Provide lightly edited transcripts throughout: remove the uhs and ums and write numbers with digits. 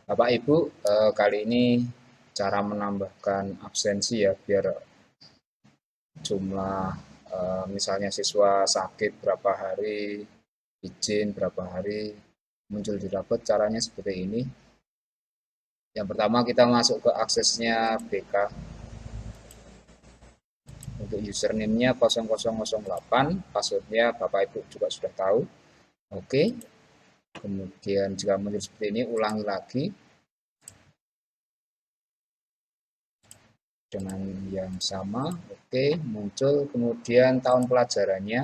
Bapak Ibu, kali ini cara menambahkan absensi ya biar jumlah misalnya siswa sakit berapa hari, izin berapa hari muncul di rapot, caranya seperti ini. Yang pertama kita masuk ke aksesnya BK. Untuk username-nya 0008, password-nya Bapak Ibu juga sudah tahu. Oke. Kemudian jika muncul seperti ini, ulangi lagi dengan yang sama. Oke, muncul. Kemudian tahun pelajarannya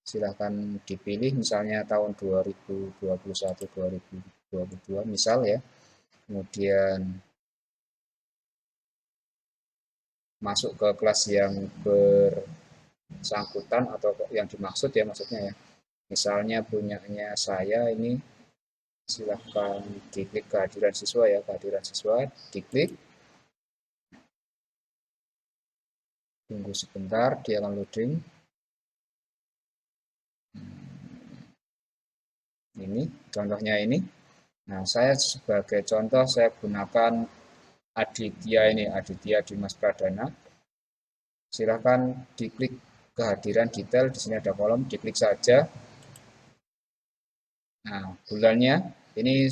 silahkan dipilih, misalnya tahun 2021-2022 misal ya. Kemudian masuk ke kelas yang bersangkutan atau yang dimaksud ya, maksudnya ya. Misalnya punyanya saya ini, silahkan diklik kehadiran siswa ya, kehadiran siswa diklik. Tunggu sebentar, dia akan loading. Ini contohnya ini. Nah, saya sebagai contoh saya gunakan Aditya ini, Aditya Dimas Pradana. Silahkan diklik kehadiran detail, di sini ada kolom, diklik saja. Nah, bulannya ini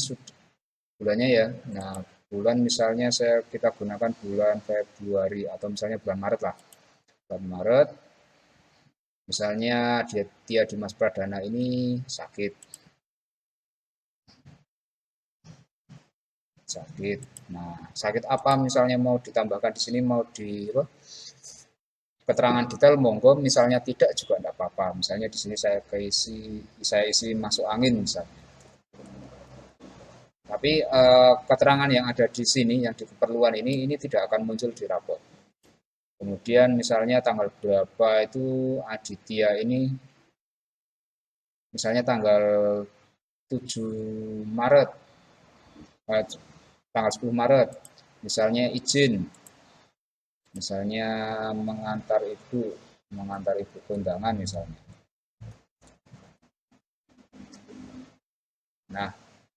bulannya ya. Nah, bulan misalnya kita gunakan bulan Februari atau misalnya bulan Maret lah. Bulan Maret, misalnya Aditya Dimas Pradana ini sakit. Sakit. Nah, sakit apa misalnya mau ditambahkan di sini, mau di apa? Keterangan detail monggo, misalnya tidak juga tidak apa-apa. Misalnya di sini saya isi masuk angin misalnya. Tapi keterangan yang ada di sini, yang di keperluan ini tidak akan muncul di rapor. Kemudian misalnya tanggal berapa itu Aditya ini, misalnya tanggal 7 Maret, eh, tanggal 10 Maret, misalnya izin, misalnya mengantar ibu kondangan misalnya. Nah,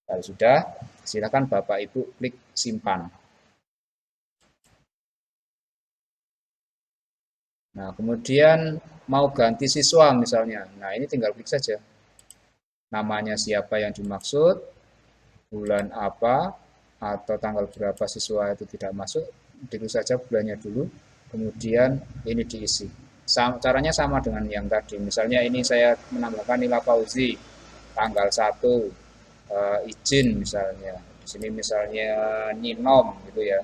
kalau sudah, silakan Bapak Ibu klik simpan. Nah, kemudian mau ganti siswa misalnya. Nah, ini tinggal klik saja. Namanya siapa yang dimaksud, bulan apa, atau tanggal berapa siswa itu tidak masuk, ditulis saja bulannya dulu, kemudian ini diisi. Caranya sama dengan yang tadi. Misalnya ini saya menambahkan Nila Fauzi, tanggal 1, izin misalnya. Di sini misalnya Ninom gitu ya.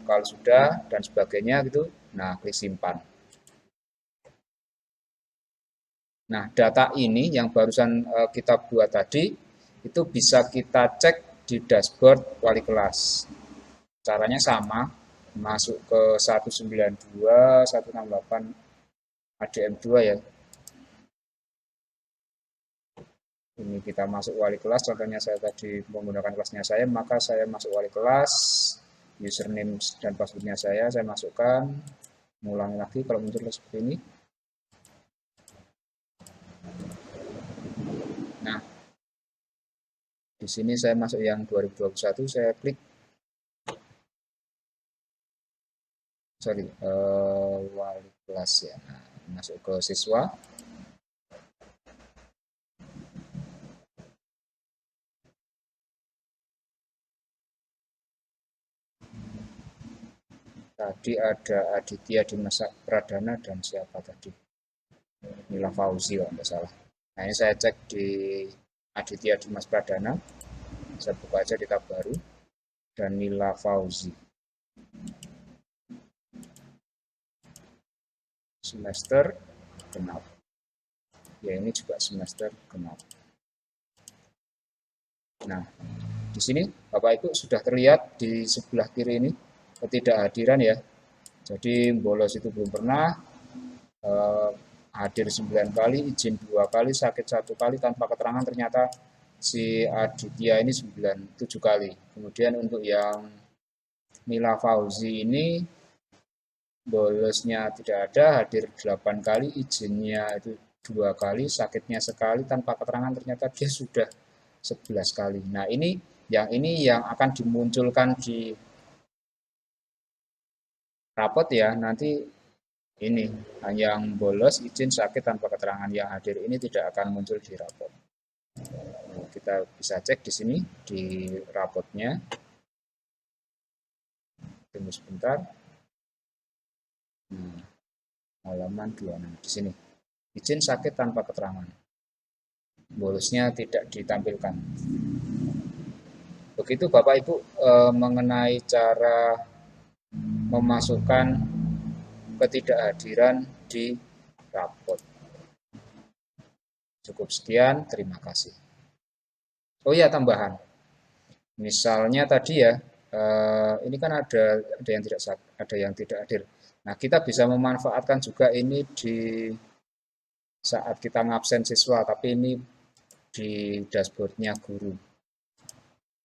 Kalau sudah dan sebagainya gitu, nah klik simpan. Nah, data ini yang barusan kita buat tadi itu bisa kita cek di dashboard wali kelas. Caranya sama, masuk ke 192, 168 ADM2 ya. Ini kita masuk wali kelas, contohnya saya tadi menggunakan kelasnya saya, maka saya masuk wali kelas, username dan passwordnya saya masukkan, mengulangi lagi kalau muncul seperti ini. Nah, di sini saya masuk yang 2021, saya klik, wali kelas ya. Nah, masuk ke siswa. Tadi ada Aditya Dimas Pradana dan siapa tadi? Nila Fauzi kalau tidak salah. Nah, ini saya cek di Aditya Dimas Pradana. Saya buka aja di tab baru. Dan Nila Fauzi. Semester genap. Ya, ini juga semester genap. Nah, di sini Bapak Ibu sudah terlihat di sebelah kiri ini ketidakhadiran ya. Jadi bolos itu belum pernah, hadir 9 kali, izin 2 kali, sakit 1 kali tanpa keterangan, ternyata si Aditya ini 7 kali. Kemudian untuk yang Nila Fauzi ini bolosnya tidak ada, hadir 8 kali, izinnya itu 2 kali, sakitnya sekali tanpa keterangan, ternyata dia sudah 11 kali. Nah, ini yang akan dimunculkan di rapot ya. Nanti ini yang bolos izin sakit tanpa keterangan, yang hadir ini tidak akan muncul di rapot. Nah, kita bisa cek di sini di rapotnya. Tunggu sebentar. Nah, halaman 26 di sini. Izin sakit tanpa keterangan. Bolosnya tidak ditampilkan. Begitu Bapak Ibu mengenai cara memasukkan ketidakhadiran di rapot. Cukup sekian, terima kasih. Oh ya, tambahan. Misalnya tadi ya, ini kan ada yang tidak hadir. Nah, kita bisa memanfaatkan juga ini di saat kita ngabsen siswa, tapi ini di dashboardnya guru.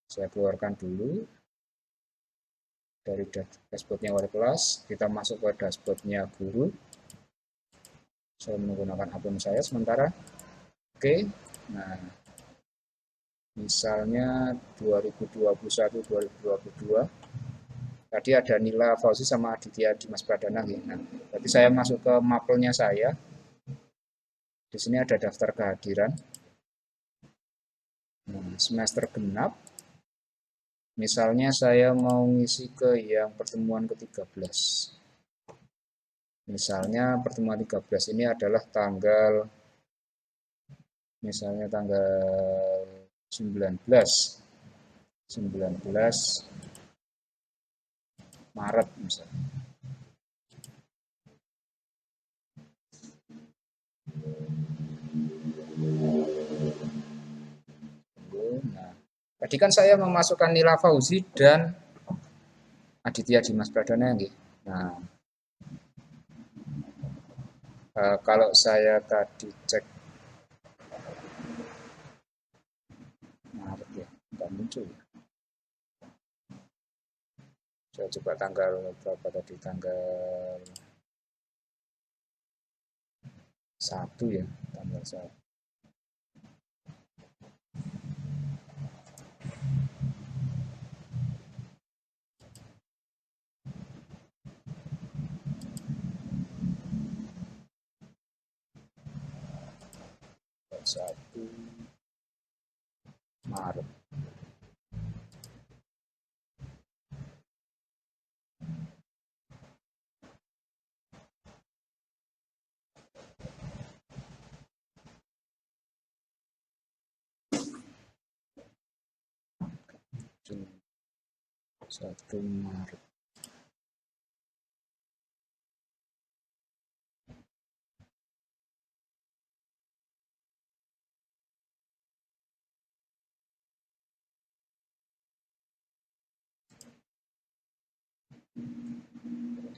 Saya keluarkan dulu dari dashboardnya wali kelas, kita masuk ke dashboardnya guru. Saya menggunakan akun saya sementara. Oke, nah misalnya 2021-2022, tadi ada Nila Fauzi sama Aditya Dimas Pradana. Nah, berarti saya masuk ke mapelnya saya. Di sini ada daftar kehadiran. Nah, semester genap. Misalnya saya mau ngisi ke yang pertemuan ke-13. Misalnya pertemuan 13 ini adalah tanggal, misalnya tanggal 19 Maret misalnya. Nah, tadi kan saya memasukkan Nila Fauzi dan Aditya Dimas Pradana. Nah, kalau saya tadi cek Maret ya, nggak muncul. Saya coba tanggal berapa tadi, tanggal 1 ya, tanggal 1. Satu Maret. Satu Maret.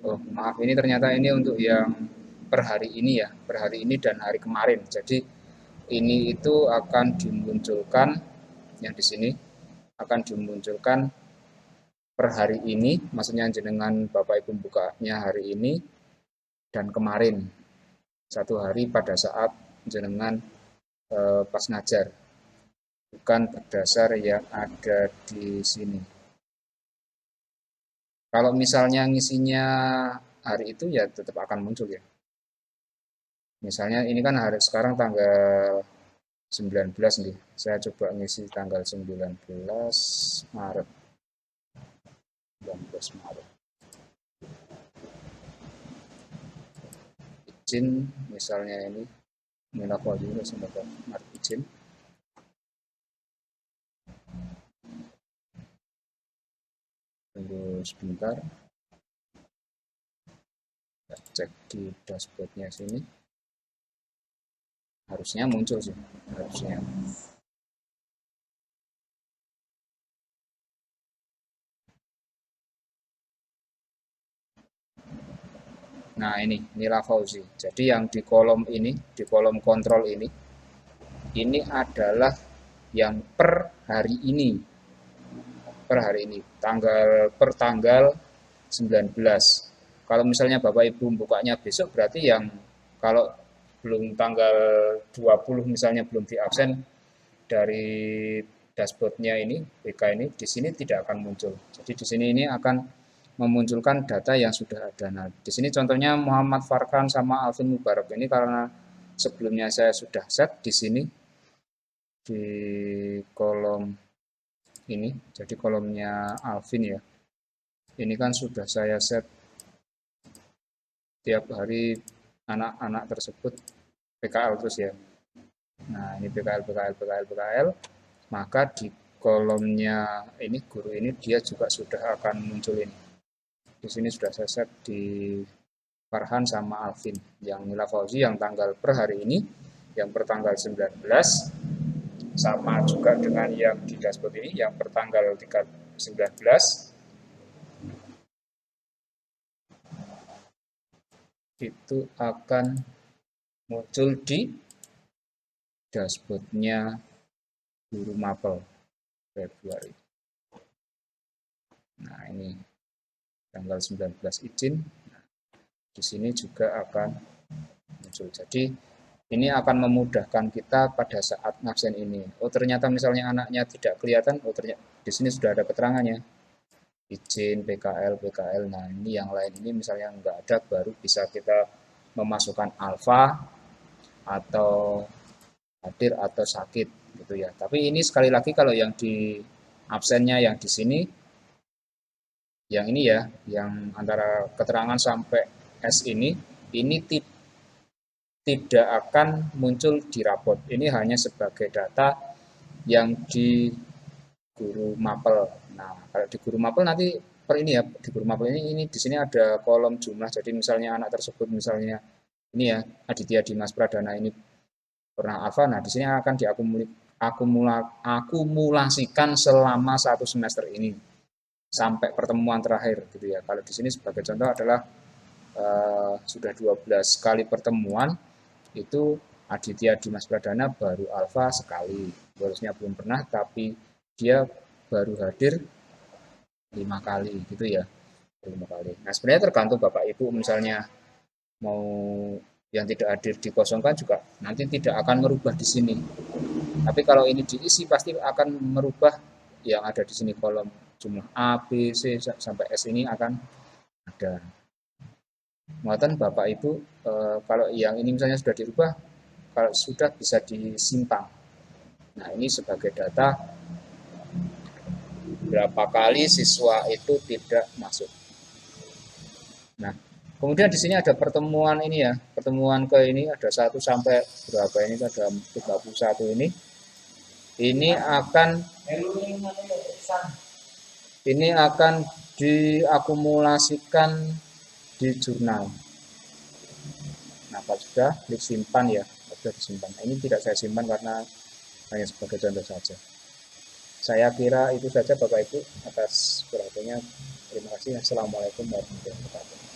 Oh, maaf, ini ternyata ini untuk yang per hari ini ya, per hari ini dan hari kemarin. Jadi ini itu akan dimunculkan, yang di sini akan dimunculkan per hari ini, maksudnya jenengan Bapak Ibu bukanya hari ini dan kemarin. Satu hari pada saat jenengan pas ngajar. Bukan berdasar yang ada di sini. Kalau misalnya ngisinya hari itu ya tetap akan muncul ya. Misalnya ini kan hari sekarang tanggal 19 nih. Saya coba ngisi tanggal 19 Maret. 19 Maret. Izin misalnya ini Minako juga semoga Maret izin. Tunggu sebentar. Cek di dashboardnya sini. Harusnya muncul sih, harusnya. Nah, ini Nila Fauzi. Jadi yang di kolom ini, di kolom kontrol ini adalah yang per hari ini. Per hari ini, per tanggal 19. Kalau misalnya Bapak Ibu bukanya besok, berarti yang kalau belum tanggal 20 misalnya belum di absen, dari dashboardnya ini, BK ini, di sini tidak akan muncul. Jadi di sini ini akan memunculkan data yang sudah ada. Nah, di sini contohnya Muhammad Farkan sama Alvin Mubarak ini karena sebelumnya saya sudah set di sini di kolom ini, jadi kolomnya Alvin ya. Ini kan sudah saya set tiap hari anak-anak tersebut PKL terus ya. Nah, ini PKL, PKL, PKL, PKL. Maka di kolomnya ini guru ini dia juga sudah akan muncul ini. Di sini sudah saya set di Farhan sama Alvin. Yang Nila Fauzi yang tanggal per hari ini, yang pertanggal 19, sama juga dengan yang di dashboard ini, yang pertanggal 19, itu akan muncul di dashboardnya guru mapel Februari. Nah, ini tanggal 19 izin. Nah, di sini juga akan muncul. Jadi ini akan memudahkan kita pada saat ngabsen ini. Oh, ternyata misalnya anaknya tidak kelihatan, oh ternyata di sini sudah ada keterangannya. Izin PKL, PKL. Nah, ini yang lain ini misalnya nggak ada, baru bisa kita memasukkan alfa atau hadir atau sakit gitu ya. Tapi ini sekali lagi kalau yang di absennya yang di sini, yang ini ya, yang antara keterangan sampai S ini tidak akan muncul di rapot. Ini hanya sebagai data yang di guru mapel. Nah, kalau di guru mapel nanti per ini ya, di guru mapel ini di sini ada kolom jumlah. Jadi misalnya anak tersebut misalnya ini ya, Aditya Dimas Pradana ini pernah alfa. Nah, di sini akan akumulasikan selama 1 semester ini sampai pertemuan terakhir gitu ya. Kalau di sini sebagai contoh adalah sudah 12 kali pertemuan, itu Aditya Dimas Pradana baru alfa sekali. Harusnya belum pernah, tapi dia baru hadir 5 kali gitu ya. 5 kali. Nah, sebenarnya tergantung Bapak Ibu misalnya mau yang tidak hadir dikosongkan juga nanti tidak akan merubah di sini. Tapi kalau ini diisi pasti akan merubah yang ada di sini kolom jumlah A, B, C sampai S ini akan ada. Muatan Bapak Ibu kalau yang ini misalnya sudah dirubah, kalau sudah bisa disimpan. Nah, ini sebagai data berapa kali siswa itu tidak masuk. Nah, kemudian di sini ada pertemuan ini ya, pertemuan ke ini ada 1 sampai berapa ini, ada 31 ini. Ini akan diakumulasikan di jurnal. Nah, kalau sudah klik simpan ya, sudah disimpan. Nah, ini tidak saya simpan karena hanya sebagai contoh saja. Saya kira itu saja Bapak Ibu atas perhatiannya. Terima kasih. Assalamualaikum warahmatullahi wabarakatuh.